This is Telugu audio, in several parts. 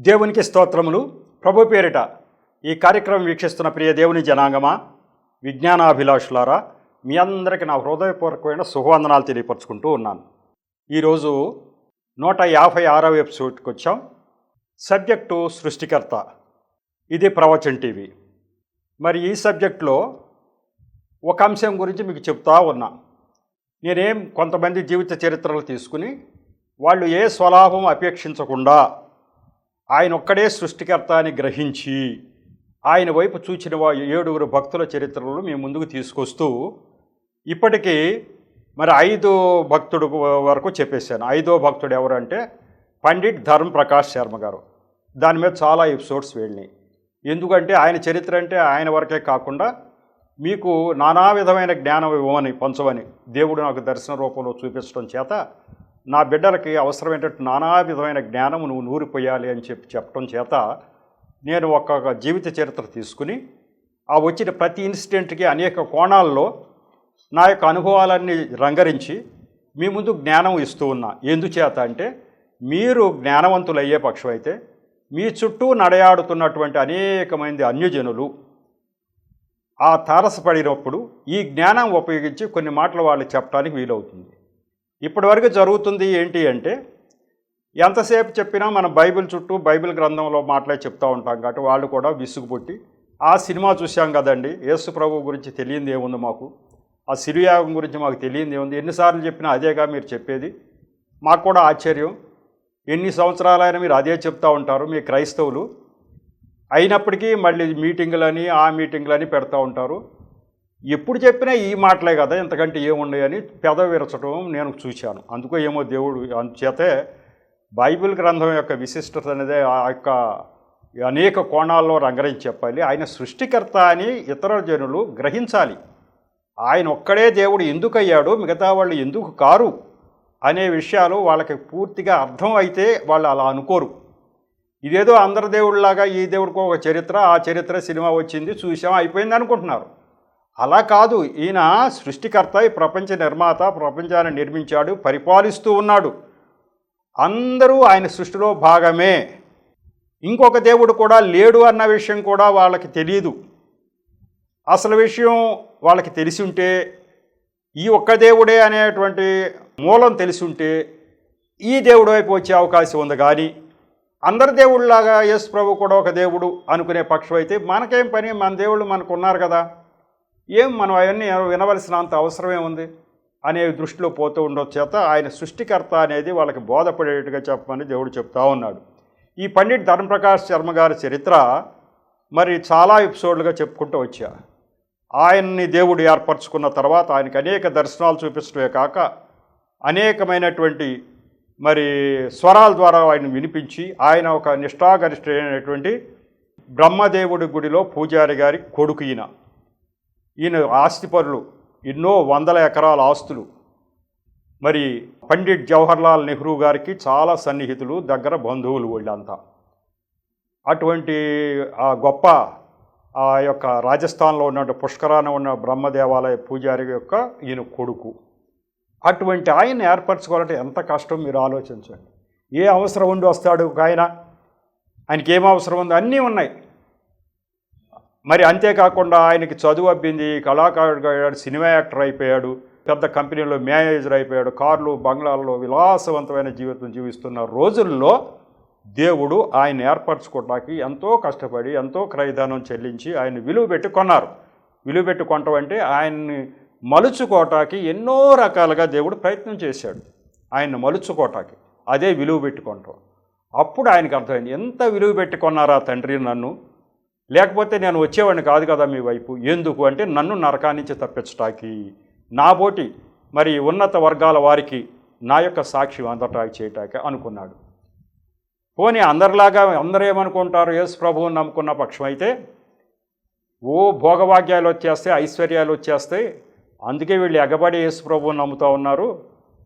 దేవునికి స్తోత్రములు. ప్రభు పేరిట ఈ కార్యక్రమం వీక్షిస్తున్న ప్రియ దేవుని జనాంగమా, విజ్ఞానాభిలాషులారా, మీ అందరికీ నా హృదయపూర్వకమైన శుభవందనాలు తెలియపరుచుకుంటూ ఉన్నాను. ఈరోజు 156వ ఎపిసోడ్కి వచ్చాం. సబ్జెక్టు సృష్టికర్త. ఇది ప్రవచన్ టీవీ. మరి ఈ సబ్జెక్టులో ఒక అంశం గురించి మీకు చెప్తా ఉన్నా. నేనేం కొంతమంది జీవిత చరిత్రలు తీసుకుని వాళ్ళు ఏ స్వలాభం అపేక్షించకుండా ఆయన ఒక్కడే సృష్టికర్త అని గ్రహించి ఆయన వైపు చూచిన 7 భక్తుల చరిత్రలను మేము ముందుకు తీసుకొస్తూ ఇప్పటికీ మరి 5 భక్తుడు వరకు చెప్పేశాను. 5వ భక్తుడు ఎవరంటే పండిట్ ధర్మ ప్రకాష్ శర్మ గారు. దాని మీద చాలా ఎపిసోడ్స్ వెళ్ళినాయి. ఎందుకంటే ఆయన చరిత్ర అంటే ఆయన వరకే కాకుండా మీకు నానా విధమైన జ్ఞానం ఇవ్వమని పంచమని దేవుడు నాకు దర్శన రూపంలో చూపించడం చేత నా బిడ్డలకి అవసరమైనటువంటి నానా విధమైన జ్ఞానం నువ్వు నూరిపోయాలి అని చెప్పడం చేత నేను ఒక జీవిత చరిత్ర తీసుకుని ఆ వచ్చిన ప్రతి ఇన్సిడెంట్కి అనేక కోణాల్లో నా యొక్క అనుభవాలన్నీ రంగరించి మీ ముందు జ్ఞానం ఇస్తూ ఉన్నా. ఎందుచేత అంటే మీరు జ్ఞానవంతులు అయ్యే పక్షం అయితే మీ చుట్టూ నడయాడుతున్నటువంటి అనేక మంది అన్యజనులు ఆ తారసపడినప్పుడు ఈ జ్ఞానం ఉపయోగించి కొన్ని మాటలు వాళ్ళు చెప్పడానికి వీలవుతుంది. ఇప్పటివరకు జరుగుతుంది ఏంటి అంటే ఎంతసేపు చెప్పినా మన బైబిల్ చుట్టూ బైబిల్ గ్రంథంలో మాటలే చెప్తూ ఉంటాం కాబట్టి వాళ్ళు కూడా విసుగుపుట్టి ఆ సినిమా చూసాం కదండి, యేసు ప్రభు గురించి తెలియంది ఏముంది మాకు, ఆ సిరియాగం గురించి మాకు తెలియంది ఏముంది, ఎన్నిసార్లు చెప్పినా అదేగా మీరు చెప్పేది, మాకు కూడా ఆశ్చర్యం, ఎన్ని సంవత్సరాలైనా మీరు అదే చెప్తూ ఉంటారు మీ క్రైస్తవులు, అయినప్పటికీ మళ్ళీ మీటింగులని ఆ మీటింగులని పెడతా ఉంటారు, ఎప్పుడు చెప్పినా ఈ మాటలే కదా, ఇంతకంటే ఏమున్నాయని పెదవి విరచడం నేను చూశాను. అందుకో ఏమో దేవుడు అందుచేతే బైబిల్ గ్రంథం యొక్క విశిష్టత అనేది ఆ యొక్క అనేక కోణాల్లో రంగరించి చెప్పాలి. ఆయన సృష్టికర్త అని ఇతర జనులు గ్రహించాలి. ఆయన ఒక్కడే దేవుడు ఎందుకు అయ్యాడు, మిగతా వాళ్ళు ఎందుకు కారు అనే విషయాలు వాళ్ళకి పూర్తిగా అర్థం అయితే వాళ్ళు అలా అనుకోరు. ఇదేదో అందరి దేవుళ్ళలాగా ఈ దేవుడికి ఒక చరిత్ర, ఆ చరిత్ర సినిమా వచ్చింది చూసాం అయిపోయింది అనుకుంటున్నారు. అలా కాదు. ఈయన సృష్టికర్త, ఈ ప్రపంచ నిర్మాత, ప్రపంచాన్ని నిర్మించాడు, పరిపాలిస్తూ ఉన్నాడు. అందరూ ఆయన సృష్టిలో భాగమే. ఇంకొక దేవుడు కూడా లేడు అన్న విషయం కూడా వాళ్ళకి తెలియదు. అసలు విషయం వాళ్ళకి తెలిసి ఉంటే, ఈ ఒక్క దేవుడే అనేటువంటి మూలం తెలిసి ఉంటే ఈ దేవుడు వైపు వచ్చే అవకాశం ఉంది. కానీ అందరి దేవుళ్ళలాగా యేసు ప్రభు కూడా ఒక దేవుడు అనుకునే పక్షం అయితే మనకేం పని, మన దేవుళ్ళు మనకు ఉన్నారు కదా, ఏం మనం అవన్నీ వినవలసినంత అవసరమే ఉంది అనే దృష్టిలో పోతూ ఉండడం చేత ఆయన సృష్టికర్త అనేది వాళ్ళకి బోధపడేట్టుగా చెప్పమని దేవుడు చెప్తా ఉన్నాడు. ఈ పండిట్ ధర్మప్రకాష్ శర్మ గారి చరిత్ర మరి చాలా ఎపిసోడ్లుగా చెప్పుకుంటూ వచ్చా. ఆయన్ని దేవుడు ఏర్పరచుకున్న తర్వాత ఆయనకి అనేక దర్శనాలు చూపించడమే కాక అనేకమైనటువంటి మరి స్వరాల ద్వారా ఆయన వినిపించి ఆయన ఒక నిష్ఠాగరిష్ఠుడైనటువంటి బ్రహ్మదేవుడి గుడిలో పూజారి గారి కొడుకు ఈయన ఆస్తిపరులు, ఎన్నో 100 ఎకరాల ఆస్తులు. మరి పండిట్ జవహర్లాల్ నెహ్రూ గారికి చాలా సన్నిహితులు, దగ్గర బంధువులు వీళ్ళంతా. అటువంటి ఆ గొప్ప ఆ యొక్క రాజస్థాన్లో ఉన్న పుష్కరాన ఉన్న బ్రహ్మదేవాలయ పూజారి యొక్క ఈయన కొడుకు. అటువంటి ఆయన ఏర్పరచుకోవాలంటే ఎంత కష్టం మీరు ఆలోచించండి. ఏ అవసరం ఉండి వస్తాడు ఆయనకి ఏం అవసరం ఉంది, అన్నీ ఉన్నాయి. మరి అంతేకాకుండా ఆయనకి చదువు అబ్బింది, కళాకారుడుగా అయ్యాడు, సినిమా యాక్టర్ అయిపోయాడు, పెద్ద కంపెనీలో మేనేజర్ అయిపోయాడు, కార్లు బంగ్లాల్లో విలాసవంతమైన జీవితం జీవిస్తున్న రోజుల్లో దేవుడు ఆయన ఏర్పరచుకోవడానికి ఎంతో కష్టపడి ఎంతో క్రయధనం చెల్లించి ఆయన విలువ పెట్టి కొన్నారు. విలువ పెట్టి కొనటం అంటే ఆయన్ని మలుచుకోవటానికి ఎన్నో రకాలుగా దేవుడు ప్రయత్నం చేశాడు. ఆయన్ని మలుచుకోవటానికి అదే విలువ పెట్టుకుంటాం. అప్పుడు ఆయనకు అర్థమైంది, ఎంత విలువ పెట్టుకున్నారా తండ్రి నన్ను, లేకపోతే నేను వచ్చేవాడిని కాదు కదా మీ వైపు. ఎందుకు అంటే నన్ను నరకాన్ని నుంచి తప్పించటానికి, నాబోటి మరి ఉన్నత వర్గాల వారికి నా యొక్క సాక్ష్యం అందటానికి చేయటానికి అనుకున్నాడు. పోనీ అందరిలాగా అందరూ ఏమనుకుంటారు, యేసు ప్రభువుని నమ్ముకున్న పక్షం అయితే ఓ భోగభాగ్యాలు వచ్చేస్తాయి, ఐశ్వర్యాలు వచ్చేస్తాయి, అందుకే వీళ్ళు ఎగబడి యేసు ప్రభువుని నమ్ముతూ ఉన్నారు,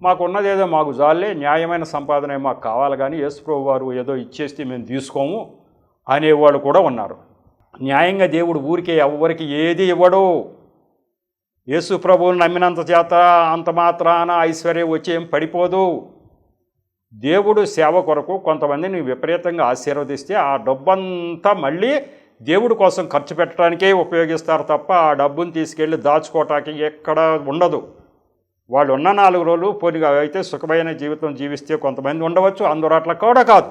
మాకున్నదేదో మాకు జాలే, న్యాయమైన సంపాదన మాకు కావాలి కానీ యేసు ప్రభు వారు ఏదో ఇచ్చేస్తే మేము తీసుకోము అనేవాళ్ళు కూడా ఉన్నారు. న్యాయంగా దేవుడు ఊరికే ఎవరికి ఏది ఇవ్వడు. యేసు ప్రభువుని నమ్మినంత చేత అంత మాత్రాన ఐశ్వర్యం వచ్చి ఏం పడిపోదు. దేవుడు సేవ కొరకు కొంతమందిని విపరీతంగా ఆశీర్వదిస్తే ఆ డబ్బంతా మళ్ళీ దేవుడి కోసం ఖర్చు పెట్టడానికే ఉపయోగిస్తారు తప్ప ఆ డబ్బును తీసుకెళ్ళి దాచుకోవటానికి ఎక్కడ ఉండదు. వాళ్ళు ఉన్న 4 రోజులు పోనిగా అయితే సుఖమైన జీవితం జీవిస్తే కొంతమంది ఉండవచ్చు, అందరూ అట్లా కూడా కాదు.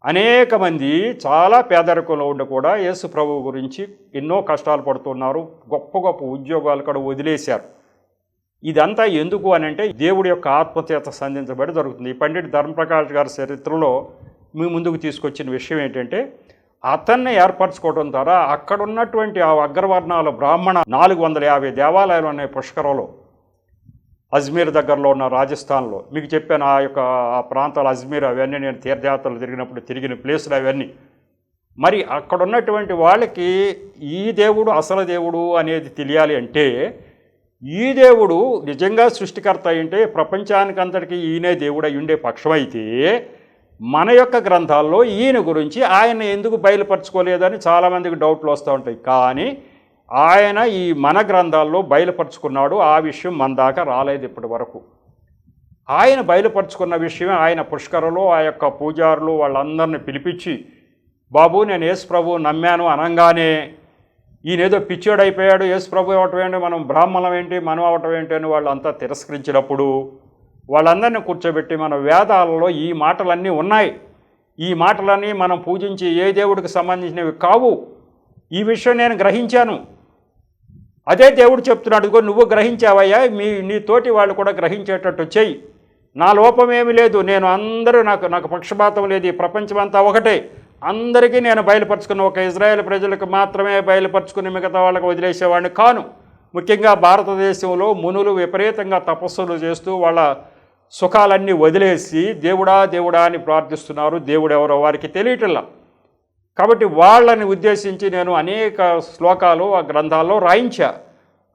అనేక మంది చాలా పేదరికంలో ఉండి కూడా యేసు ప్రభువు గురించి ఎన్నో కష్టాలు పడుతున్నారు, గొప్ప గొప్ప ఉద్యోగాలు కూడా వదిలేశారు. ఇదంతా ఎందుకు అని అంటే దేవుడి యొక్క ఆత్మచేత సంధించబడి జరుగుతుంది. ఈ పండిట్ ధర్మప్రకాష్ గారి చరిత్రలో మీ ముందుకు తీసుకొచ్చిన విషయం ఏంటంటే, అతన్ని ఏర్పరచుకోవడం ద్వారా అక్కడ ఉన్నటువంటి ఆ అగ్రవర్ణాల బ్రాహ్మణ 450 దేవాలయాలు ఉన్నాయి పుష్కరంలో, అజ్మీర్ దగ్గరలో ఉన్న రాజస్థాన్లో. మీకు చెప్పాను ఆ ప్రాంతాలు అజ్మీర్ అవన్నీ నేను తీర్థయాత్రలు తిరిగినప్పుడు తిరిగిన ప్లేసులు అవన్నీ. మరి అక్కడ ఉన్నటువంటి వాళ్ళకి ఈ దేవుడు అసలు దేవుడు అనేది తెలియాలి అంటే, ఈ దేవుడు నిజంగా సృష్టికర్త అంటే ప్రపంచానికంతటికీ ఈయనే దేవుడు అయి ఉండే పక్షమైతే మన యొక్క గ్రంథాల్లో ఈయన గురించి ఆయన ఎందుకు బయలుపరచుకోలేదని చాలామందికి డౌట్లు వస్తూ ఉంటాయి. కానీ ఆయన ఈ మన గ్రంథాల్లో బయలుపరుచుకున్నాడు. ఆ విషయం మన దాకా రాలేదు ఇప్పటి వరకు. ఆయన బయలుపరుచుకున్న విషయమే ఆయన పుష్కరంలో ఆ యొక్క పూజారులు వాళ్ళందరినీ పిలిపించి, బాబు నేను యేసు ప్రభు నమ్మాను అనగానే ఈయనేదో పిచ్చోడైపోయాడు, యేసు ప్రభు అవటం ఏంటి, మనం బ్రాహ్మణం ఏంటి, మనం అవటం ఏంటి అని వాళ్ళంతా తిరస్కరించినప్పుడు వాళ్ళందరినీ కూర్చోబెట్టి మన వేదాలలో ఈ మాటలన్నీ ఉన్నాయి, ఈ మాటలన్నీ మనం పూజించి ఏ దేవుడికి సంబంధించినవి కావు, ఈ విషయం నేను గ్రహించాను, అదే దేవుడు చెప్తున్నాడు, ఇదిగో నువ్వు గ్రహించావయ్యా, నీ తోటి వాళ్ళు కూడా గ్రహించేటట్టు చెయ్యి, నా లోపమేమీ లేదు, నేను అందరూ నాకు పక్షపాతం లేదు, ఈ ప్రపంచమంతా ఒకటే, అందరికీ నేను బయలుపరుచుకున్న ఒక ఇజ్రాయేల్ ప్రజలకు మాత్రమే బయలుపరుచుకుని మిగతా వాళ్ళకి వదిలేసేవాడిని కాను. ముఖ్యంగా భారతదేశంలో మునులు విపరీతంగా తపస్సులు చేస్తూ వాళ్ళ సుఖాలన్నీ వదిలేసి దేవుడా దేవుడా అని ప్రార్థిస్తున్నారు, దేవుడు ఎవరో వారికి తెలియటల్లా. కాబట్టి వాళ్ళని ఉద్దేశించి నేను అనేక శ్లోకాలు ఆ గ్రంథాల్లో రాయించా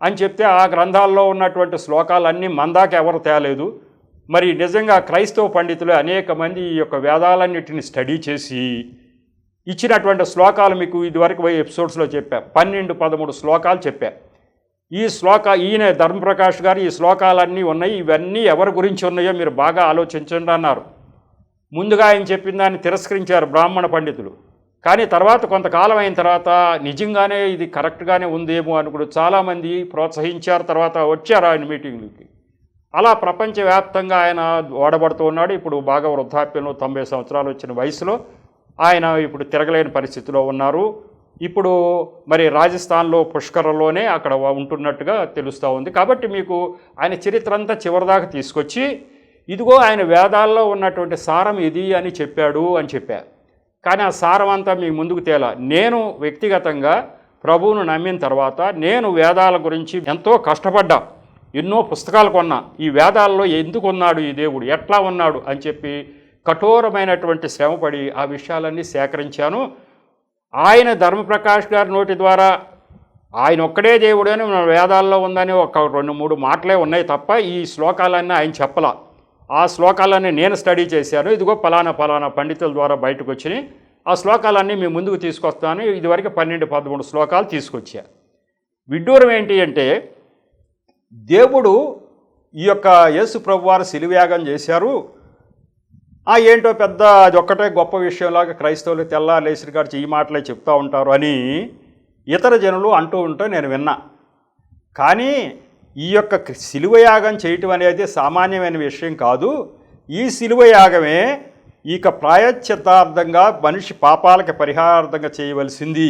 అని చెప్తే, ఆ గ్రంథాల్లో ఉన్నటువంటి శ్లోకాలన్నీ మందాక ఎవరు తేలేదు. మరి నిజంగా క్రైస్తవ పండితులు అనేక మంది ఈ యొక్క వేదాలన్నిటిని స్టడీ చేసి ఇచ్చినటువంటి శ్లోకాలు మీకు ఇదివరకు ఎపిసోడ్స్లో చెప్పా, 12-13 శ్లోకాలు చెప్పా. ఈయన ధర్మప్రకాష్ గారు ఈ శ్లోకాలన్నీ ఉన్నాయి, ఇవన్నీ ఎవరి గురించి ఉన్నాయో మీరు బాగా ఆలోచించండి అన్నారు. ముందుగా ఆయన చెప్పిన దాన్ని తిరస్కరించారు బ్రాహ్మణ పండితులు. కానీ తర్వాత కొంతకాలం అయిన తర్వాత నిజంగానే ఇది కరెక్ట్గానే ఉందేమో అనుకుని చాలామంది ప్రోత్సహించారు, తర్వాత వచ్చారు ఆయన మీటింగ్లకి. అలా ప్రపంచవ్యాప్తంగా ఆయన ఓడబడుతూ ఉన్నాడు. ఇప్పుడు బాగా వృద్ధాప్యంలో 90 సంవత్సరాలు వచ్చిన వయసులో ఆయన ఇప్పుడు తిరగలేని పరిస్థితిలో ఉన్నారు. ఇప్పుడు మరి రాజస్థాన్లో పుష్కరంలోనే అక్కడ ఉంటున్నట్టుగా తెలుస్తూ ఉంది. కాబట్టి మీకు ఆయన చరిత్ర అంతా చివరిదాకా తీసుకొచ్చి, ఇదిగో ఆయన వేదాల్లో ఉన్నటువంటి సారం ఇది అని చెప్పాడు అని చెప్పా. కానీ ఆ సారం అంతా మీ ముందుకు తేలా. నేను వ్యక్తిగతంగా ప్రభువును నమ్మిన తర్వాత నేను వేదాల గురించి ఎంతో కష్టపడ్డా, ఎన్నో పుస్తకాలు కొన్నా, ఈ వేదాల్లో ఎందుకు ఉన్నాడు ఈ దేవుడు, ఎట్లా ఉన్నాడు అని చెప్పి కఠోరమైనటువంటి శ్రమపడి ఆ విషయాలన్నీ సేకరించాను. ఆయన ధర్మప్రకాష్ గారి నోటి ద్వారా ఆయన ఒక్కడే దేవుడు అని మన వేదాల్లో ఉందని ఒక 2-3 మాటలే ఉన్నాయి తప్ప ఈ శ్లోకాలన్నీ ఆయన చెప్పలా. ఆ శ్లోకాలన్నీ నేను స్టడీ చేశాను. ఇదిగో ఫలానా పండితుల ద్వారా బయటకు వచ్చినాయి, ఆ శ్లోకాలన్నీ మీ ముందుకు తీసుకొస్తాను. ఇదివరకు 12-13 శ్లోకాలు తీసుకొచ్చా. విడ్డూరం ఏంటి అంటే, దేవుడు ఈ యొక్క యేసు ప్రభువారు శిలువయాగం చేశారు, ఏంటో పెద్ద అది ఒక్కటే గొప్ప విషయంలాగా క్రైస్తవులు తెల్లాలేసి గారు ఈ మాటలే చెప్తూ ఉంటారు అని ఇతర జనులు అంటూ ఉంటే నేను విన్నా. కానీ ఈ యొక్క శిలువయాగం చేయటం అనేది సామాన్యమైన విషయం కాదు. ఈ శిలువయాగమే ఇక ప్రాయశ్చిత్తార్థంగా మనిషి పాపాలకి పరిహారార్థంగా చేయవలసింది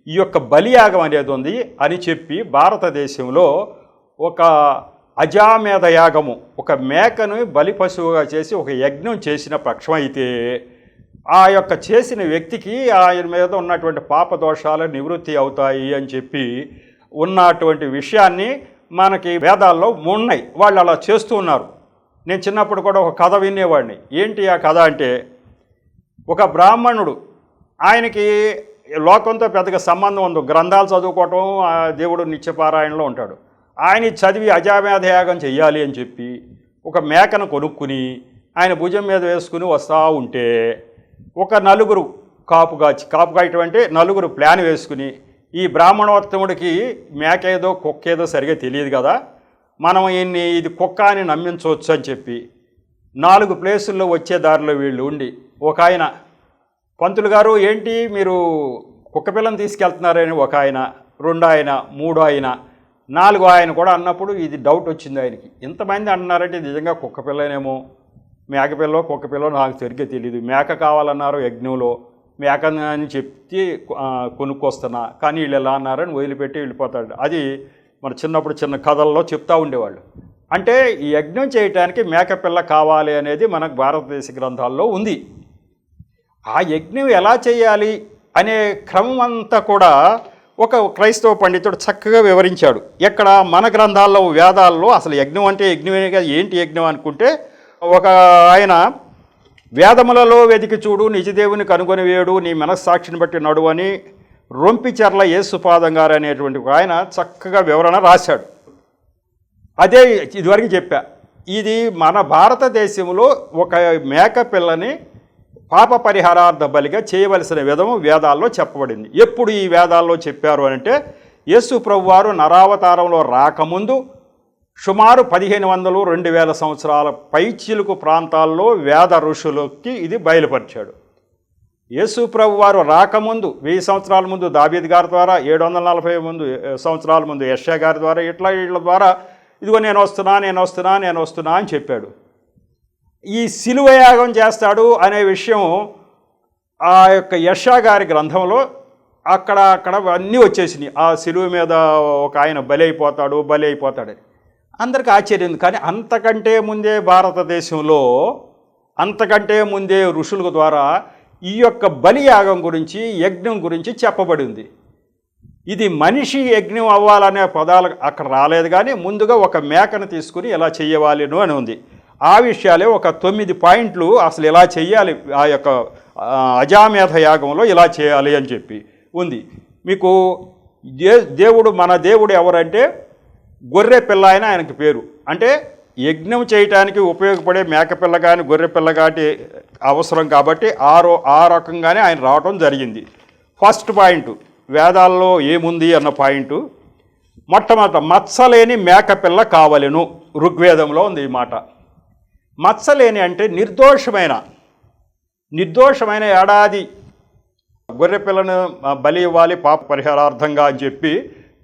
ఈ యొక్క బలియాగం అనేది ఉంది అని చెప్పి భారతదేశంలో ఒక అజామేధ యాగము, ఒక మేకను బలి పశువుగా చేసి ఒక యజ్ఞం చేసిన పక్షం అయితే ఆ యొక్క చేసిన వ్యక్తికి ఆయన మీద ఉన్నటువంటి పాపదోషాలు నివృత్తి అవుతాయి అని చెప్పి ఉన్నటువంటి విషయాన్ని మనకి వేదాల్లో ఉన్నాయి. వాళ్ళు అలా చేస్తూ ఉన్నారు. నేను చిన్నప్పుడు కూడా ఒక కథ వినేవాడిని. ఏంటి ఆ కథ అంటే, ఒక బ్రాహ్మణుడు, ఆయనకి లోకంతో పెద్దగా సంబంధం ఉంది, గ్రంథాలు చదువుకోవటం, దేవుడు నిత్యపారాయణలో ఉంటాడు. ఆయన చదివి అజామేధ యాగం చెయ్యాలి అని చెప్పి ఒక మేకను కొనుక్కుని ఆయన భుజం మీద వేసుకుని వస్తూ ఉంటే ఒక నలుగురు కాపుగాయటం అంటే నలుగురు ప్లాన్ వేసుకుని, ఈ బ్రాహ్మణోత్తముడికి మేకేదో కుక్కేదో సరిగా తెలియదు కదా, మనం ఇది కుక్క అని నమ్మించవచ్చు అని చెప్పి 4 ప్లేసుల్లో వచ్చే దారిలో వీళ్ళు ఉండి ఒక ఆయన, పంతులు గారు ఏంటి మీరు కుక్కపిల్లని తీసుకెళ్తున్నారని ఒక ఆయన, 2 ఆయన, 3 ఆయన, 4 ఆయన కూడా అన్నప్పుడు ఇది డౌట్ వచ్చింది ఆయనకి. ఇంతమంది అంటున్నారంటే నిజంగా కుక్కపిల్లనేమో, మేకపిల్లో కుక్కపిల్లో నాకు సరిగ్గా తెలియదు. మేక కావాలన్నారు యజ్ఞంలో, మేక అని చెప్తే కొనుక్కొస్తున్నా, కానీ వీళ్ళు ఎలా అన్నారని వదిలిపెట్టి వెళ్ళిపోతాడు. అది మన చిన్నప్పుడు చిన్న కథల్లో చెప్తూ ఉండేవాళ్ళు. అంటే ఈ యజ్ఞం చేయటానికి మేకపిల్ల కావాలి అనేది మనకు భారతదేశ గ్రంథాల్లో ఉంది. ఆ యజ్ఞం ఎలా చేయాలి అనే క్రమం అంతా కూడా ఒక క్రైస్తవ పండితుడు చక్కగా వివరించాడు. ఎక్కడ మన గ్రంథాల్లో, వేదాల్లో అసలు యజ్ఞం అంటే యజ్ఞమే కదా, ఏంటి యజ్ఞం అనుకుంటే ఒక ఆయన వేదములలో వెతికి చూడు, నిజదేవుని కనుగొని వేడు, నీ మనస్సాక్షిని బట్టి నడువు అని రొంపిచెర్ల యేసుపాదం గారు అనేటువంటి ఆయన చక్కగా వివరణ రాశాడు. అదే ఇదివరకు చెప్పా. ఇది మన భారతదేశంలో ఒక మేక పిల్లని పాప పరిహారార్థ బలిగా చేయవలసిన విధము వేదాల్లో చెప్పబడింది. ఎప్పుడు ఈ వేదాల్లో చెప్పారు అంటే యేసు ప్రభువారు నరావతారంలో రాకముందు సుమారు 1500-2000 సంవత్సరాల పైచిలుకు ప్రాంతాల్లో వేద ఋషులకి ఇది బయలుపరిచాడు. యేసు ప్రభువారు రాకముందు 1000 సంవత్సరాల ముందు దావీదు గారి ద్వారా, 740 సంవత్సరాల ముందు యెషయా గారి ద్వారా, వీళ్ళ ద్వారా ఇదిగో నేను వస్తున్నా అని చెప్పాడు. ఈ శిలువ యాగం చేస్తాడు అనే విషయం ఆ యొక్క యెషయా గారి గ్రంథంలో అక్కడ అన్నీ వచ్చేసినాయి. ఆ శిలువ మీద ఒక ఆయన బలి అయిపోతాడని అందరికీ ఆశ్చర్యం. కానీ అంతకంటే ముందే భారతదేశంలో, అంతకంటే ముందే ఋషుల ద్వారా ఈ యొక్క బలి యాగం గురించి, యజ్ఞం గురించి చెప్పబడింది. ఇది మనిషి యజ్ఞం అవ్వాలనే పదాలు అక్కడ రాలేదు, కానీ ముందుగా ఒక మేకను తీసుకుని ఎలా చెయ్యవాలను అని ఉంది. ఆ విషయాలే ఒక 9 పాయింట్లు అసలు ఎలా చేయాలి, ఆ యొక్క అజామేధ యాగంలో ఇలా చేయాలి అని చెప్పి ఉంది. మీకు మన దేవుడు ఎవరంటే గొర్రె పిల్ల అని ఆయనకి పేరు. అంటే యజ్ఞం చేయటానికి ఉపయోగపడే మేకపిల్ల కానీ గొర్రె పిల్ల కానీ అవసరం కాబట్టి ఆ రకంగానే ఆయన రావటం జరిగింది. ఫస్ట్ పాయింట్ వేదాల్లో ఏముంది అన్న పాయింట్, మొట్టమొదట మత్సలేని మేకపిల్ల కావలెను. ఋగ్వేదంలో ఉంది ఈ మాట. మత్సలేని అంటే నిర్దోషమైన ఏడాది గొర్రె పిల్లను బలి ఇవ్వాలి పాప పరిహారార్థంగా అని చెప్పి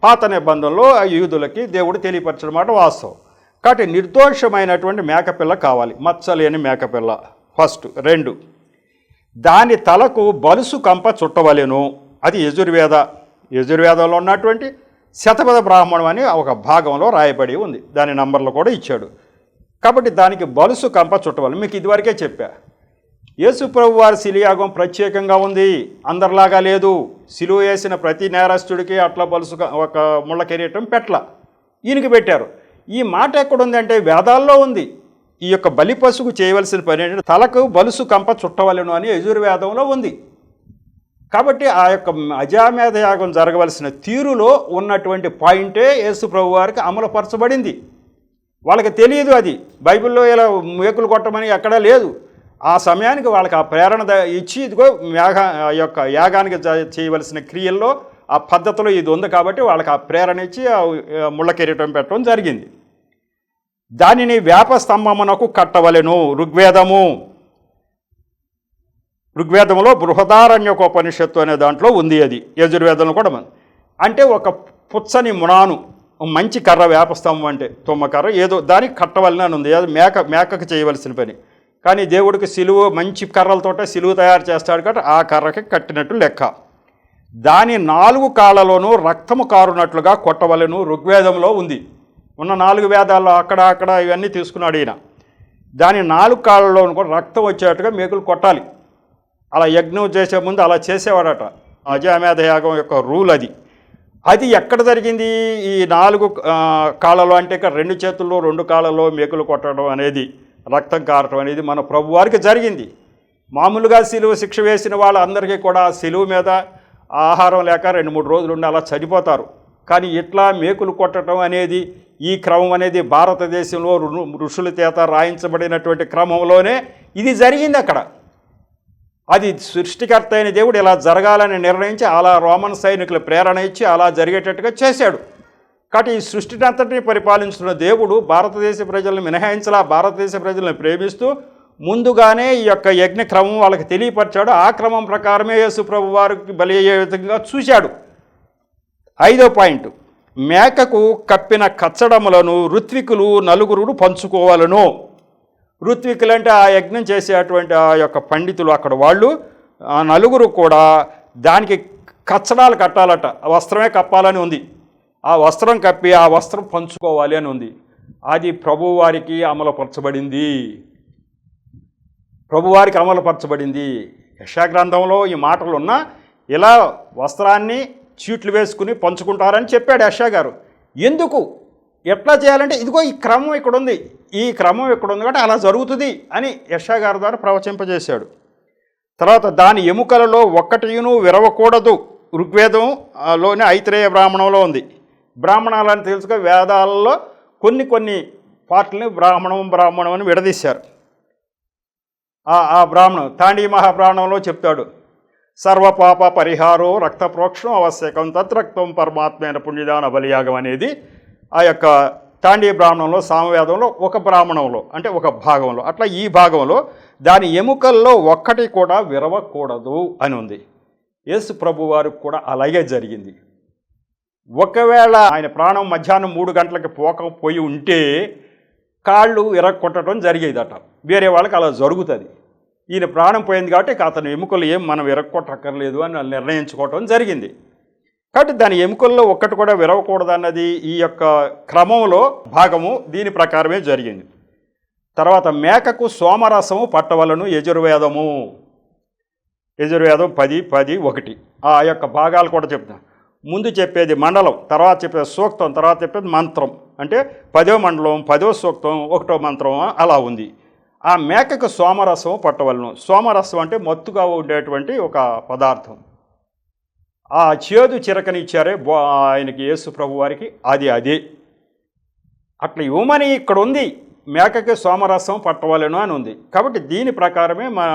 పాత నిబంధనలో ఆ యూదులకి దేవుడు తెలియపరచడం మాట వాస్తవం. కాబట్టి నిర్దోషమైనటువంటి మేకపిల్ల కావాలి, మత్సలేని మేకపిల్ల ఫస్ట్. 2, దాని తలకు బలుసు కంప చుట్టవలెను. అది యజుర్వేదంలో ఉన్నటువంటి శతపథ బ్రాహ్మణం అని ఒక భాగంలో రాయబడి ఉంది. దాని నంబర్లు కూడా ఇచ్చాడు. కాబట్టి దానికి బలుసు కంప చుట్టవలెను. మీకు ఇదివరకే చెప్పా. యేసు ప్రభు వారి శిలుయాగం ప్రత్యేకంగా ఉంది, అందరిలాగా లేదు. శిలువ వేసిన ప్రతి నేరస్తుడికి అట్లా బలుసు ఒక ముళ్ళ కిరీటం పెట్ల, ఈయనకి పెట్టారు. ఈ మాట ఎక్కడుందంటే వేదాల్లో ఉంది. ఈ యొక్క బలి పశువు చేయవలసిన పని ఏంటంటే తలకు బలుసు కంప చుట్టవలెను అని యజుర్వేదంలో ఉంది. కాబట్టి ఆ యొక్క అజామేధ యాగం జరగవలసిన తీరులో ఉన్నటువంటి పాయింటే యేసు ప్రభు వారికి అమలుపరచబడింది. వాళ్ళకి తెలియదు, అది బైబిల్లో ఇలా మేకులు కొట్టమని ఎక్కడా లేదు. ఆ సమయానికి వాళ్ళకి ఆ ప్రేరణ ఇచ్చి ఇదిగో యొక్క యాగానికి చేయవలసిన క్రియల్లో ఆ పద్ధతిలో ఇది ఉంది కాబట్టి వాళ్ళకి ఆ ప్రేరణ ఇచ్చి ఆ ముళ్ళ కిరీటం పెట్టడం జరిగింది. దానిని వేప స్తంభమునకు కట్టవలెను. ఋగ్వేదంలో బృహదారణ్యకోపనిషత్తు అనే దాంట్లో ఉంది. అది యజుర్వేదంలో కూడా అంటే ఒక పుచ్చని మునాను, మంచి కర్ర, వేప స్తంభం అంటే తుమ్మకర్ర ఏదో దానికి కట్టవలనని ఉంది. అది మేకకు చేయవలసిన పని. కానీ దేవుడికి సిలువ మంచి కర్రలతోటే సిలువ తయారు చేస్తాడు కాబట్టి ఆ కర్రకి కట్టినట్టు లెక్క. దాని 4 కాళ్ళలోనూ రక్తము కారునట్లుగా కొట్టవలెను. ఋగ్వేదంలో ఉంది. ఉన్న 4 వేదాల్లో అక్కడ ఇవన్నీ తీసుకున్నాడు ఈయన. దాని 4 కాళ్ళలోనూ కూడా రక్తం వచ్చేట్టుగా మేకులు కొట్టాలి. అలా యజ్ఞం చేసే ముందు అలా చేసేవాడట. అజామేధ యాగం యొక్క రూల్ అది. అది ఎక్కడ జరిగింది? ఈ 4 కాళ్ళలో అంటే ఇక్కడ 2 చేతుల్లో 2 కాళ్ళలో మేకులు కొట్టడం అనేది, రక్తం కారటం అనేది మన ప్రభువారికి జరిగింది. మామూలుగా సిలువ శిక్ష వేసిన వాళ్ళందరికీ కూడా సిలువ మీద ఆహారం లేక 2-3 రోజులు ఉండి అలా చనిపోతారు. కానీ ఇట్లా మేకులు కొట్టడం అనేది, ఈ క్రమం అనేది భారతదేశంలో ఋషుల చేత రాయించబడినటువంటి క్రమంలోనే ఇది జరిగింది అక్కడ. అది సృష్టికర్త అయిన దేవుడు ఇలా జరగాలని నిర్ణయించి అలా రోమన్ సైనికులు ప్రేరణ ఇచ్చి అలా జరిగేటట్టుగా చేశాడు. కాబట్టి ఈ సృష్టిని అంతటినీ పరిపాలించుతున్న దేవుడు భారతదేశ ప్రజలను మినహాయించలా, భారతదేశ ప్రజలను ప్రేమిస్తూ ముందుగానే ఈ యొక్క యజ్ఞ క్రమం వాళ్ళకి తెలియపరిచాడు. ఆ క్రమం ప్రకారమే యేసు ప్రభు వారికి బలి అయ్యే విధంగా చూశాడు. 5వ పాయింట్, మేకకు కప్పిన కచ్చడములను ఋత్వికులు నలుగురు పంచుకోవాలను. ఋత్వికులు అంటే ఆ యజ్ఞం చేసేటువంటి ఆ యొక్క పండితులు, అక్కడ వాళ్ళు ఆ నలుగురు కూడా దానికి కచ్చడాలు కట్టాలట, వస్త్రమే కప్పాలని ఉంది. ఆ వస్త్రం కప్పి ఆ వస్త్రం పంచుకోవాలి అని ఉంది. అది ప్రభువారికి అమలుపరచబడింది. ప్రభువారికి అమలుపరచబడింది. యెషయా గ్రంథంలో ఈ మాటలు ఉన్నా ఇలా వస్త్రాన్ని చీట్లు వేసుకుని పంచుకుంటారని చెప్పాడు యెషయా గారు. ఎందుకు ఎట్లా చేయాలంటే ఇదిగో ఈ క్రమం ఇక్కడ ఉంది, ఈ క్రమం ఇక్కడ ఉంది కాబట్టి అలా జరుగుతుంది అని యెషయా గారి ద్వారా ప్రవచింపజేశాడు. తర్వాత దాని ఎముకలలో ఒక్కటియును విరవకూడదు. ఋగ్వేదంలోని ఐత్రేయ బ్రాహ్మణంలో ఉంది. బ్రాహ్మణాలని తెలుసుగా వేదాలలో కొన్ని పాటల్ని బ్రాహ్మణం అని విడదీశారు. ఆ బ్రాహ్మణం తాండీ మహాబ్రాహ్మణంలో చెప్తాడు, సర్వపాప పరిహారో రక్త ప్రోక్షణం ఆవశ్యకం తద్రక్తం పరమాత్మైన పుణ్యదాన బలియాగం అనేది ఆ యొక్క తాండీ బ్రాహ్మణంలో, సామవేదంలో ఒక బ్రాహ్మణంలో అంటే ఒక భాగంలో, అట్లా ఈ భాగంలో దాని ఎముకల్లో ఒక్కటి కూడా విరవకూడదు అని ఉంది. యేసు ప్రభు వారికి కూడా అలాగే జరిగింది. ఒకవేళ ఆయన ప్రాణం మధ్యాహ్నం 3 గంటలకి పోకపోయి ఉంటే కాళ్ళు విరగొట్టడం జరిగేదట. వేరే వాళ్ళకి అలా జరుగుతుంది. ఈయన ప్రాణం పోయింది కాబట్టి అతని ఎముకలు ఏం మనం విరగొట్టక్కర్లేదు అని నిర్ణయించుకోవటం జరిగింది. కాబట్టి దాని ఎముకల్లో ఒక్కటి కూడా విరవకూడదు అన్నది ఈ యొక్క క్రమంలో భాగము దీని ప్రకారమే జరిగింది. తర్వాత మేకకు సోమరసము పట్టవలను యజుర్వేదము 10:10:1 ఆ యొక్క భాగాలు కూడా చెప్తాను. ముందు చెప్పేది మండలం, తర్వాత చెప్పేది సూక్తం, తర్వాత చెప్పేది మంత్రం. అంటే 10వ మండలం, 10వ సూక్తం, 1వ మంత్రం అలా ఉంది. ఆ మేకకు సోమరసం పట్టవలను. సోమరసం అంటే మత్తుగా ఉండేటువంటి ఒక పదార్థం. ఆ చేదు చిరకనిచ్చారే ఆయనకి యేసు ప్రభు వారికి అదే అట్లా ఇవ్వమని ఇక్కడ ఉంది. మేకకి సోమరసం పట్టవలను అని ఉంది. కాబట్టి దీని ప్రకారమే మన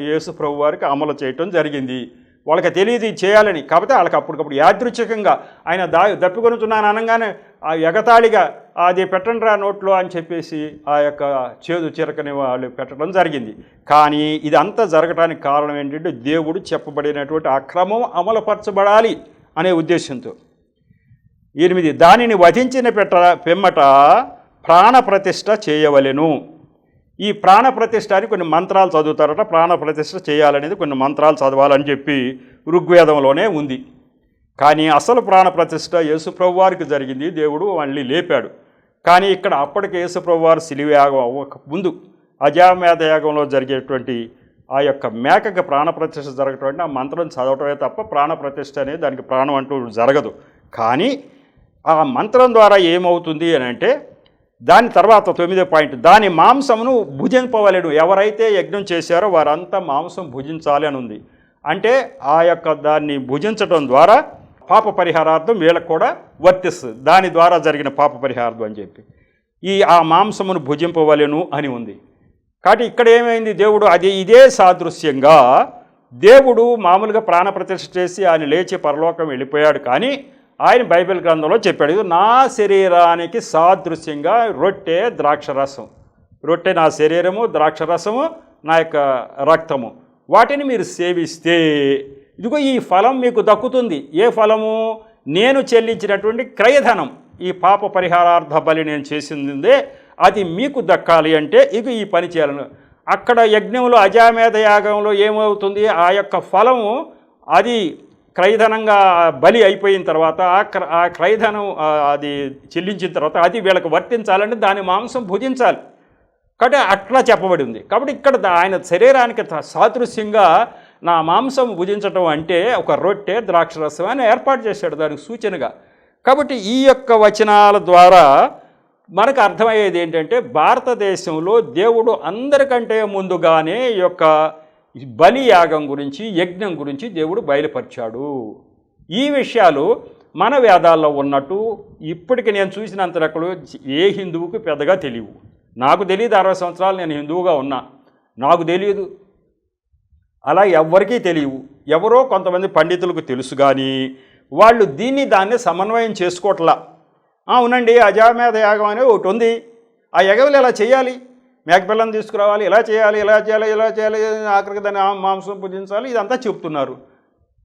యేసు ప్రభు వారికి అమలు చేయటం జరిగింది. వాళ్ళకి తెలియదు చేయాలని, కాబట్టి వాళ్ళకి అప్పటికప్పుడు యాదృచ్ఛికంగా ఆయన దప్పికొనుతున్నాను అనగానే ఆ ఎగతాళిగా అది పెట్టండి రా నోట్లో అని చెప్పేసి ఆ యొక్క చేదు చిరకని వాళ్ళు పెట్టడం జరిగింది. కానీ ఇదంతా జరగడానికి కారణం ఏంటంటే దేవుడు చెప్పబడినటువంటి ఆ క్రమం అమలుపరచబడాలి అనే ఉద్దేశంతో. 8 దానిని వధించిన పిమ్మట ప్రాణప్రతిష్ఠ చేయవలెను. ఈ ప్రాణప్రతిష్ఠ అని కొన్ని మంత్రాలు చదువుతారట. ప్రాణప్రతిష్ఠ చేయాలనేది కొన్ని మంత్రాలు చదవాలని చెప్పి ఋగ్వేదంలోనే ఉంది. కానీ అసలు ప్రాణప్రతిష్ఠ యేసుప్రభు వారికి జరిగింది. దేవుడు మళ్ళీ లేపాడు. కానీ ఇక్కడ అప్పటికి యేసుప్రభు వారు శిలువ యాగం అవ్వక ముందు అజామేధ యాగంలో జరిగేటువంటి ఆ యొక్క మేకకి ప్రాణప్రతిష్ఠ జరగటువంటి ఆ మంత్రం చదవటమే తప్ప ప్రాణప్రతిష్ఠ అనేది దానికి ప్రాణం అంటూ జరగదు. కానీ ఆ మంత్రం ద్వారా ఏమవుతుంది అని అంటే దాని తర్వాత 9వ పాయింట్, దాని మాంసమును భుజింపవలెను. ఎవరైతే యజ్ఞం చేశారో వారంతా మాంసం భుజించాలి అని ఉంది. అంటే ఆ యొక్క దాన్ని భుజించడం ద్వారా పాప పరిహారార్థం వీళ్ళకు కూడా వర్తిస్తుంది. దాని ద్వారా జరిగిన పాప పరిహారార్థం అని చెప్పి ఆ మాంసమును భుజింపవలెను అని ఉంది. కాబట్టి ఇక్కడ ఏమైంది, దేవుడు ఇదే సాదృశ్యంగా దేవుడు మామూలుగా ప్రాణప్రతిష్ఠ చేసి ఆయన లేచి పరలోకం వెళ్ళిపోయాడు. కానీ ఆయన బైబిల్ గ్రంథంలో చెప్పాడు, ఇది నా శరీరానికి సాదృశ్యంగా రొట్టె ద్రాక్షరసం. రొట్టె నా శరీరము, ద్రాక్షరసము నా యొక్క రక్తము. వాటిని మీరు సేవిస్తే ఇదిగో ఈ ఫలం మీకు దక్కుతుంది. ఏ ఫలము? నేను చెల్లించినటువంటి క్రయధనం, ఈ పాప పరిహారార్థ బలి నేను చేసిందే అది మీకు దక్కాలి అంటే ఇక ఈ పని చేయాలను. అక్కడ యజ్ఞంలో అజామేధ యాగంలో ఏమవుతుంది, ఆ యొక్క ఫలము అది క్రయధనంగా బలి అయిపోయిన తర్వాత ఆ క్రయధనం అది చెల్లించిన తర్వాత అది వీళ్ళకి వర్తించాలంటే దాని మాంసం భుజించాలి. కాబట్టి అట్లా చెప్పబడి ఉంది. కాబట్టి ఇక్కడ ఆయన శరీరానికి సాదృశ్యంగా నా మాంసం భుజించటం అంటే ఒక రొట్టె ద్రాక్షరసం అని ఏర్పాటు చేశాడు దానికి సూచనగా. కాబట్టి ఈ యొక్క వచనాల ద్వారా మనకు అర్థమయ్యేది ఏంటంటే భారతదేశంలో దేవుడు అందరికంటే ముందుగానే ఈ యొక్క బలి యాగం గురించి, యజ్ఞం గురించి దేవుడు బయలుపరిచాడు. ఈ విషయాలు మన వేదాల్లో ఉన్నట్టు ఇప్పటికి నేను చూసినంత రకాలు ఏ హిందువుకి పెద్దగా తెలియవు. నాకు తెలియదు, 60 సంవత్సరాలు నేను హిందువుగా ఉన్నా, నాకు తెలియదు. అలా ఎవ్వరికీ తెలియవు. ఎవరో కొంతమంది పండితులకు తెలుసు, కానీ వాళ్ళు దాన్ని సమన్వయం చేసుకోవట్లా. అవునండి, అజామేధ యాగం అనేది ఒకటి ఉంది. ఆ యగంలో ఇలా చేయాలి, మేకపిల్లని తీసుకురావాలి, ఇలా చేయాలి, ఇలా చేయాలి, ఇలా చేయాలి, ఆఖరికి దాన్ని మాంసం పూజించాలి, ఇదంతా చెప్తున్నారు.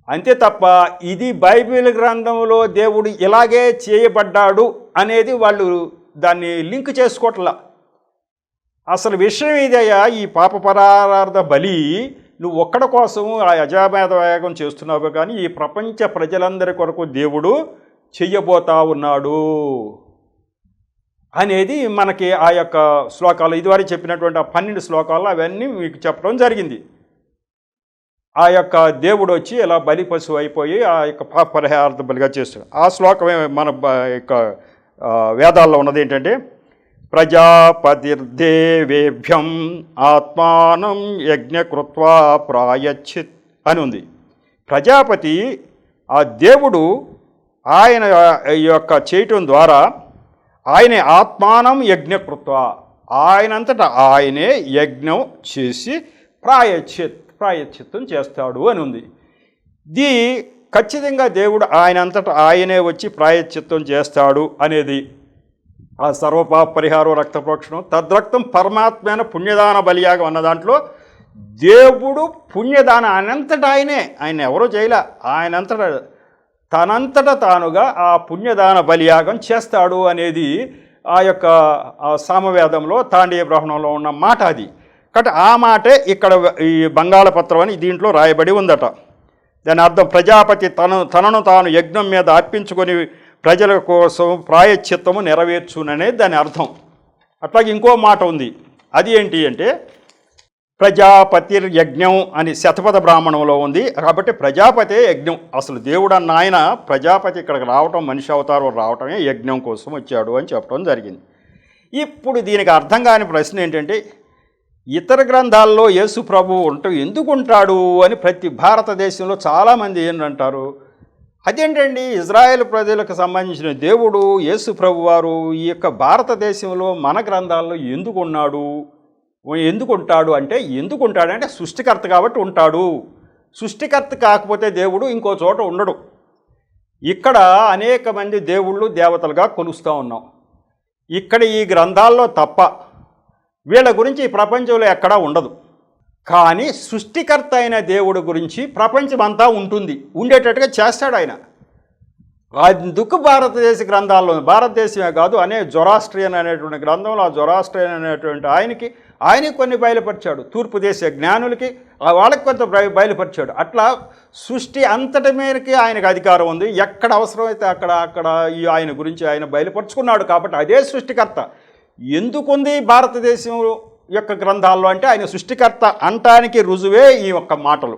అంతే తప్ప ఇది బైబిల్ గ్రంథంలో దేవుడు ఇలాగే చేయబడ్డాడు అనేది వాళ్ళు దాన్ని లింక్ చేసుకోవట్లా. అసలు విషయం ఇదయ్యా, ఈ పాప పరార్థ బలి నువ్వు ఒక్కడ కోసం ఆ యజామేధ యాగం చేస్తున్నావు, కానీ ఈ ప్రపంచ ప్రజలందరి కొరకు దేవుడు చెయ్యబోతా ఉన్నాడు అనేది మనకి ఆ యొక్క శ్లోకాలు ఇదివరకు చెప్పినటువంటి ఆ 12 శ్లోకాలు అవన్నీ మీకు చెప్పడం జరిగింది. ఆ యొక్క దేవుడు వచ్చి ఇలా బలి పశువు అయిపోయి ఆ యొక్క పాప పరిహారార్థ బలిగా చేస్తాడు. ఆ శ్లోకమే మన యొక్క వేదాల్లో ఉన్నది ఏంటంటే, ప్రజాపతిర్దేవేభ్యం ఆత్మానం యజ్ఞకృత్వా ప్రాయశ్చిత్ అని ఉంది. ప్రజాపతి ఆ దేవుడు ఆయన యొక్క చేయటం ద్వారా ఆయనే ఆత్మానం యజ్ఞకృత్వ, ఆయనంతటా ఆయనే యజ్ఞం చేసి ప్రాయశ్చిత్తం చేస్తాడు అని ఉంది. ఇది ఖచ్చితంగా దేవుడు ఆయనంతటా ఆయనే వచ్చి ప్రాయశ్చిత్తం చేస్తాడు అనేది ఆ సర్వపాప పరిహారం రక్త ప్రోక్షణం తద్రక్తం పరమాత్మైన పుణ్యదాన బలియాగం అన్న దాంట్లో దేవుడు పుణ్యదాన ఆయన ఎవరో చేయలే, తనంతట తానుగా ఆ పుణ్యదాన బలియాగం చేస్తాడు అనేది ఆ యొక్క సామవేదంలో తాండీయ బ్రాహ్మణంలో ఉన్న మాట అది. కాబట్టి ఆ మాటే ఇక్కడ ఈ బంగాళపత్రం అని దీంట్లో రాయబడి ఉందట. దాని అర్థం ప్రజాపతి తనను తాను యజ్ఞం మీద అర్పించుకొని ప్రజల కోసం ప్రాయశ్చిత్తము నెరవేర్చుననేది దాని అర్థం. అట్లాగే ఇంకో మాట ఉంది, అది ఏంటి అంటే ప్రజాపతిర్ యజ్ఞం అని శతపథ బ్రాహ్మణంలో ఉంది. కాబట్టి ప్రజాపతే యజ్ఞం. అసలు దేవుడు అన్న ఆయన ప్రజాపతి ఇక్కడికి రావటం, మనిషి అవతారం రావటమే యజ్ఞం కోసం వచ్చాడు అని చెప్పడం జరిగింది. ఇప్పుడు దీనికి అర్థం కాని ప్రశ్న ఏంటంటే, ఇతర గ్రంథాల్లో యేసు ప్రభు ఎందుకు ఉంటాడు అని ప్రతి భారతదేశంలో చాలామంది ఏంటంటారు. అదేంటండి, ఇజ్రాయేల్ ప్రజలకు సంబంధించిన దేవుడు యేసు ప్రభు వారు ఈ యొక్క భారతదేశంలో మన గ్రంథాల్లో ఎందుకున్నాడు, ఎందుకుంటాడు అంటే, ఎందుకుంటాడంటే సృష్టికర్త కాబట్టి ఉంటాడు. సృష్టికర్త కాకపోతే దేవుడు ఇంకో చోట ఉండడు. ఇక్కడ అనేక మంది దేవుళ్ళు దేవతలుగా కొలుస్తూ ఉన్నాం. ఇక్కడ ఈ గ్రంథాల్లో తప్ప వీళ్ళ గురించి ఈ ప్రపంచంలో ఎక్కడా ఉండదు. కానీ సృష్టికర్త అయిన దేవుడి గురించి ప్రపంచమంతా ఉంటుంది, ఉండేటట్టుగా చేస్తాడు ఆయన. అందుకు భారతదేశ గ్రంథాల్లో, భారతదేశమే కాదు జొరాస్ట్రియన్ అనేటువంటి గ్రంథంలో ఆ జొరాస్ట్రియన్ అనేటువంటి ఆయనకి కొన్ని బయలుపరిచాడు. తూర్పు దేశ జ్ఞానులకి వాళ్ళకి కొంత బయలుపరిచాడు. అట్లా సృష్టి అంతటి మేరకి ఆయనకు అధికారం ఉంది. ఎక్కడ అవసరమైతే అక్కడ ఈ ఆయన గురించి ఆయన బయలుపరుచుకున్నాడు. కాబట్టి అదే సృష్టికర్త. ఎందుకుంది భారతదేశం యొక్క గ్రంథాల్లో అంటే ఆయన సృష్టికర్త అంటానికి రుజువే ఈ యొక్క మాటలు.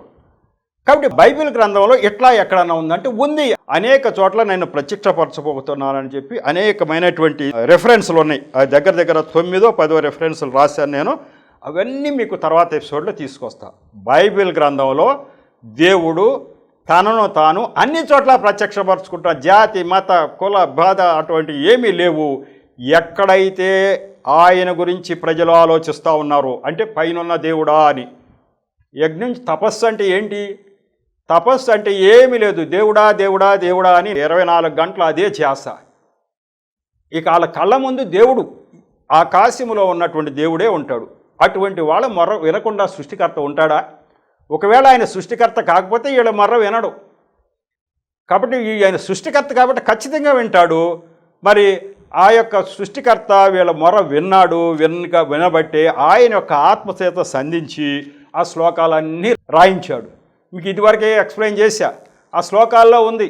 కాబట్టి బైబిల్ గ్రంథంలో ఎట్లా ఎక్కడన్నా ఉందంటే ఉంది. అనేక చోట్ల నేను ప్రత్యక్షపరచబోతున్నానని చెప్పి అనేకమైనటువంటి రెఫరెన్స్లు ఉన్నాయి. దగ్గర 9 10 రెఫరెన్స్లు రాశాను నేను. అవన్నీ మీకు తర్వాత ఎపిసోడ్లో తీసుకొస్తా. బైబిల్ గ్రంథంలో దేవుడు తనను తాను అన్ని చోట్ల ప్రత్యక్షపరచుకుంటా. జాతి మత కుల బాధ అటువంటి ఏమీ లేవు. ఎక్కడైతే ఆయన గురించి ప్రజలు ఆలోచిస్తూ ఉన్నారు అంటే పైనున్న దేవుడా అని. యజ్ఞం తపస్సు అంటే ఏంటి? తపస్సు అంటే ఏమీ లేదు, దేవుడా దేవుడా దేవుడా అని 24 గంటలు అదే చేస్త. ఇక వాళ్ళ కళ్ళ ముందు దేవుడు ఆకాశములో ఉన్నటువంటి దేవుడే ఉంటాడు. అటువంటి వాళ్ళ మొర్ర వినకుండా సృష్టికర్త ఉంటాడా? ఒకవేళ ఆయన సృష్టికర్త కాకపోతే వీళ్ళ మొర్ర వినడు. కాబట్టి ఆయన సృష్టికర్త కాబట్టి ఖచ్చితంగా వింటాడు. మరి ఆ యొక్క సృష్టికర్త వీళ్ళ మొర వినబట్టే ఆయన యొక్క ఆత్మచేత సంధించి ఆ శ్లోకాలన్నీ రాయించాడు. మీకు ఇదివరకే ఎక్స్ప్లెయిన్ చేశా. ఆ శ్లోకాల్లో ఉంది,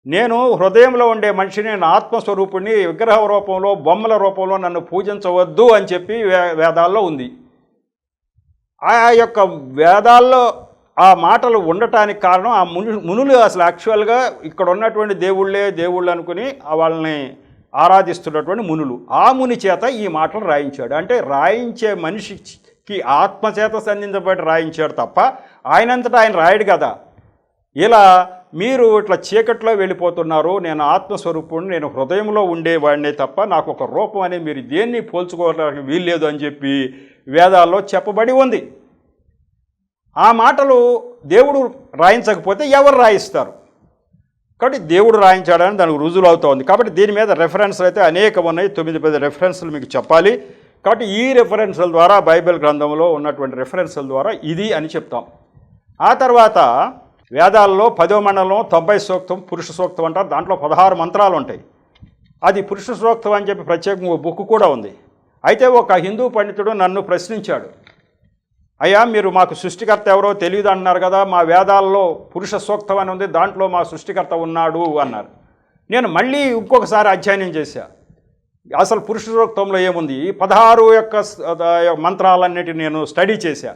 నేను హృదయంలో ఉండే మనిషిని, నేను ఆత్మస్వరూపుణ్ణి, విగ్రహ రూపంలో బొమ్మల రూపంలో నన్ను పూజించవద్దు అని చెప్పి వేదాల్లో ఉంది. ఆ యొక్క వేదాల్లో ఆ మాటలు ఉండటానికి కారణం ఆ మునులు అసలు యాక్చువల్గా ఇక్కడ ఉన్నటువంటి దేవుళ్ళు అనుకుని వాళ్ళని ఆరాధిస్తున్నటువంటి మునులు. ఆ ముని చేత ఈ మాటలు రాయించాడు. అంటే రాయించే మనిషికి ఆత్మచేత సంధించబడి రాయించాడు తప్ప ఆయనంతటా ఆయన రాయడు కదా. ఇలా మీరు ఇట్లా చీకట్లో వెళ్ళిపోతున్నారు, నేను ఆత్మస్వరూపుడిని, నేను హృదయంలో ఉండేవాడినే తప్ప నాకు ఒక రూపం అనేది మీరు దేన్ని పోల్చుకోవడానికి వీల్లేదు అని చెప్పి వేదాల్లో చెప్పబడి ఉంది. ఆ మాటలు దేవుడు రాయించకపోతే ఎవరు రాయిస్తారు? కాబట్టి దేవుడు రాయించాడని దానికి రుజువు అవుతోంది. కాబట్టి దీని మీద రెఫరెన్స్లు అయితే అనేకం ఉన్నాయి. 9-10 రెఫరెన్స్లు మీకు చెప్పాలి. కాబట్టి ఈ రెఫరెన్స్ల ద్వారా బైబిల్ గ్రంథంలో ఉన్నటువంటి రెఫరెన్స్ల ద్వారా ఇది అని చెప్తాం. ఆ తర్వాత వేదాల్లో 10వ మండలం 90 సూక్తం పురుష సూక్తం అంటారు. దాంట్లో 16 మంత్రాలు ఉంటాయి. అది పురుష సూక్తం అని చెప్పి ప్రత్యేకంగా బుక్ కూడా ఉంది. అయితే ఒక హిందూ పండితుడు నన్ను ప్రశ్నించాడు, అయ్యా మీరు మాకు సృష్టికర్త ఎవరో తెలియదు అన్నారు కదా, మా వేదాల్లో పురుష సూక్తం అని ఉంది, దాంట్లో మా సృష్టికర్త ఉన్నాడు అన్నారు. నేను మళ్ళీ ఇంకొకసారి అధ్యయనం చేశా, అసలు పురుష సూక్తంలో ఏముంది, 16 యొక్క మంత్రాలన్నిటిని నేను స్టడీ చేశా.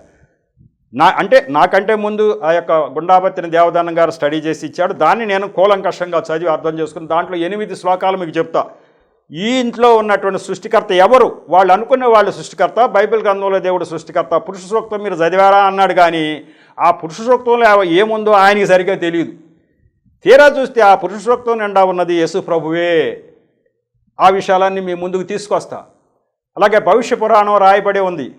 నాకంటే ముందు ఆ యొక్క గుండాబత్తిని దేవదానం గారు స్టడీ చేసి ఇచ్చాడు. దాన్ని నేను కూలంకషంగా చదివి అర్థం చేసుకుని దాంట్లో 8 శ్లోకాలు మీకు చెప్తా. ఈ ఇంట్లో ఉన్నటువంటి సృష్టికర్త ఎవరు, వాళ్ళు అనుకునే వాళ్ళు సృష్టికర్త, బైబిల్ గ్రంథంలో దేవుడు సృష్టికర్త. పురుష సూక్తం మీరు చదివారా అన్నాడు, కానీ ఆ పురుష సూక్తంలో ఏముందో ఆయనకి సరిగ్గా తెలియదు. తీరా చూస్తే ఆ పురుష సూక్తం నిండా ఉన్నది యేసు ప్రభువే. ఆ విషయాలన్నీ మీ ముందుకు తీసుకొస్తా. అలాగే భవిష్య పురాణం రాయబడి ఉంది.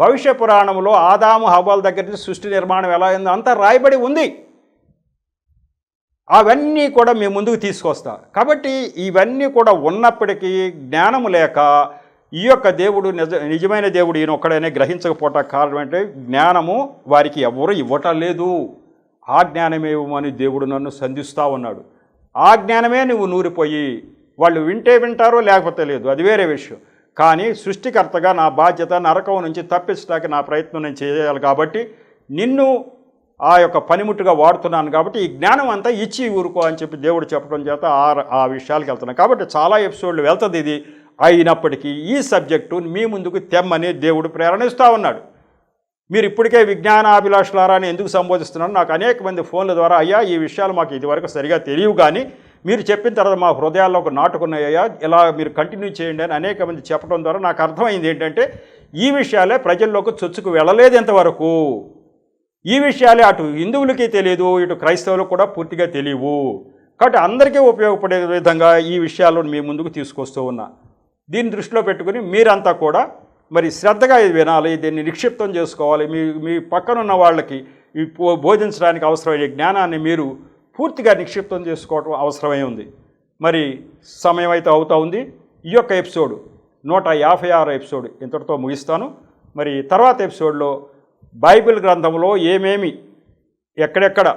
భవిష్య పురాణంలో ఆదాము హవ్వల దగ్గర నుంచి సృష్టి నిర్మాణం ఎలా అయిందో అంతా రాయబడి ఉంది. అవన్నీ కూడా మీ ముందుకు తీసుకొస్తా. కాబట్టి ఇవన్నీ కూడా ఉన్నప్పటికీ జ్ఞానము లేక ఈ యొక్క దేవుడు నిజమైన దేవుడు ఈయన ఒక్కడైనా గ్రహించకపోవటానికి కారణం అంటే జ్ఞానము వారికి ఎవరు ఇవ్వటం లేదు. ఆ జ్ఞానమే ఇవ్వమని దేవుడు నన్ను సంధిస్తూ ఉన్నాడు. ఆ జ్ఞానమే నువ్వు నూరిపోయి, వాళ్ళు వింటే వింటారో లేకపోతే లేదు, అది వేరే విషయం. కానీ సృష్టికర్తగా నా బాధ్యత నరకం నుంచి తప్పించడానికి నా ప్రయత్నం నేను చేయాలి. కాబట్టి నిన్ను ఆ యొక్క పనిముట్టుగా వాడుతున్నాను. కాబట్టి ఈ జ్ఞానం అంతా ఇచ్చి ఊరుకో అని చెప్పి దేవుడు చెప్పడం చేత ఆ విషయాలకు వెళ్తున్నాను. కాబట్టి చాలా ఎపిసోడ్లు వెళ్తుంది ఇది. అయినప్పటికీ ఈ సబ్జెక్టు మీ ముందుకు తెమ్మని దేవుడు ప్రేరణిస్తూ ఉన్నాడు. మీరు ఇప్పటికే విజ్ఞానాభిలాషులారా అని ఎందుకు సంబోధిస్తున్నారు? నాకు అనేక మంది ఫోన్ల ద్వారా, అయ్యా ఈ విషయాలు మాకు ఇదివరకు సరిగా తెలియవు, కానీ మీరు చెప్పిన తర్వాత మా హృదయాల్లో ఒక నాటుకున్నాయ్యా, ఇలా మీరు కంటిన్యూ చేయండి అని అనేక మంది చెప్పడం ద్వారా నాకు అర్థమైంది ఏంటంటే ఈ విషయాలే ప్రజల్లోకి చొచ్చుకు వెళ్ళలేదు ఇంతవరకు. ఈ విషయాలే అటు హిందువులకి తెలియదు, ఇటు క్రైస్తవులకు కూడా పూర్తిగా తెలియవు. కాబట్టి అందరికీ ఉపయోగపడే విధంగా ఈ విషయాలను మీ ముందుకు తీసుకొస్తూ ఉన్నా. దీన్ని దృష్టిలో పెట్టుకుని మీరంతా కూడా మరి శ్రద్ధగా ఇది వినాలి, దీన్ని నిక్షిప్తం చేసుకోవాలి. మీ పక్కనున్న వాళ్ళకి ఈ బోధించడానికి అవసరమైన జ్ఞానాన్ని మీరు పూర్తిగా నిక్షిప్తం చేసుకోవడం అవసరమై ఉంది. మరి సమయం అయితే అవుతూ ఉంది. ఈ యొక్క ఎపిసోడ్ 156 ఎపిసోడ్ ఇంతటితో ముగిస్తాను. మరి తర్వాత ఎపిసోడ్లో బైబిల్ గ్రంథంలో ఏమేమి ఎక్కడెక్కడ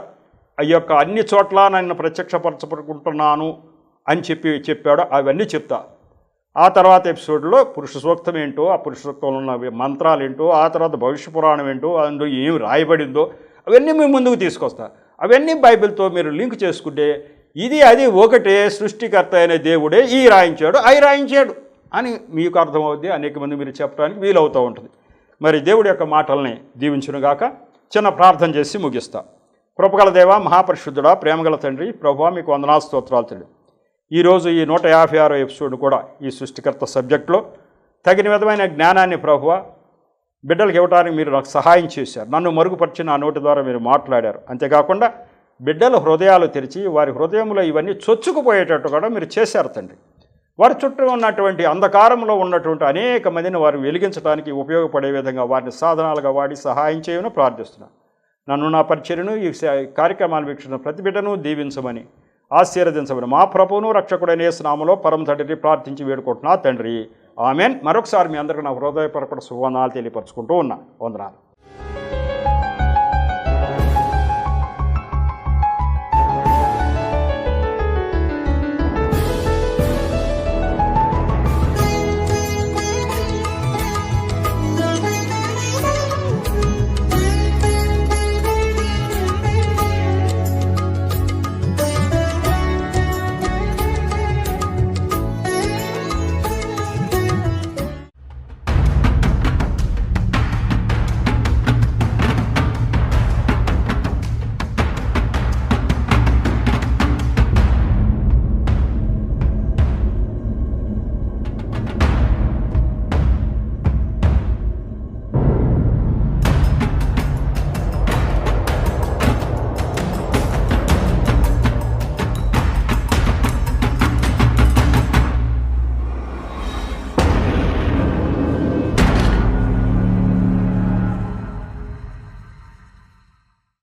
ఈ యొక్క అన్ని చోట్ల నన్ను ప్రత్యక్షపరచుకుంటున్నాను అని చెప్పాడో అవన్నీ చెప్తా. ఆ తర్వాత ఎపిసోడ్లో పురుష సూక్తం ఏంటో, ఆ పురుష సూక్తంలో ఉన్న మంత్రాలు ఏంటో, ఆ తర్వాత భవిష్య పురాణం ఏంటో, అందులో ఏం రాయబడిందో అవన్నీ మీ ముందుకు తీసుకొస్తా. అవన్నీ బైబిల్తో మీరు లింక్ చేసుకుంటే ఇది అది ఒకటే, సృష్టికర్త అయిన దేవుడే ఈ రాయించాడు, అవి రాయించాడు అని మీకు అర్థమవుద్ది. అనేక మంది మీరు చెప్పడానికి వీలవుతూ ఉంటుంది. మరి దేవుడి యొక్క మాటల్ని దీవించునుగాక. చిన్న ప్రార్థన చేసి ముగిస్తా. కృపగల దేవ, మహాపరిశుద్ధుడా, ప్రేమగల తండ్రి, ప్రభువా మీకు వందనాలు స్తోత్రాలు తండ్రి. ఈరోజు ఈ 156 ఎపిసోడ్ కూడా ఈ సృష్టికర్త సబ్జెక్టులో తగిన విధమైన జ్ఞానాన్ని ప్రభువా బిడ్డలకు ఇవ్వడానికి మీరు నాకు సహాయం చేశారు. నన్ను మరుగుపరిచి నా నోటి ద్వారా మీరు మాట్లాడారు. అంతేకాకుండా బిడ్డల హృదయాలు తెరిచి వారి హృదయంలో ఇవన్నీ చొచ్చుకుపోయేటట్టు కూడా మీరు చేశారు తండ్రి. వారి చుట్టూ ఉన్నటువంటి అంధకారంలో ఉన్నటువంటి అనేక మందిని వారు వెలిగించడానికి ఉపయోగపడే విధంగా వారిని సాధనాలుగా వాడి సహాయం చేయమని ప్రార్థిస్తున్నాను. నన్ను, నా పరిచర్యను, ఈ కార్యక్రమాలు వీక్షిస్తున్న ప్రతి బిడ్డను దీవించమని, ఆశీర్వదించమని మా ప్రభువును రక్షకుడైన యేసు నామములో పరమ తండ్రిని ప్రార్థించి వేడుకుంటున్నా తండ్రి. ఆమెన్. మరొకసారి మీ అందరికీ నా హృదయపూర్వక శుభవందనాలు తెలియపరచుకుంటూ ఉన్నా. వందనాలు.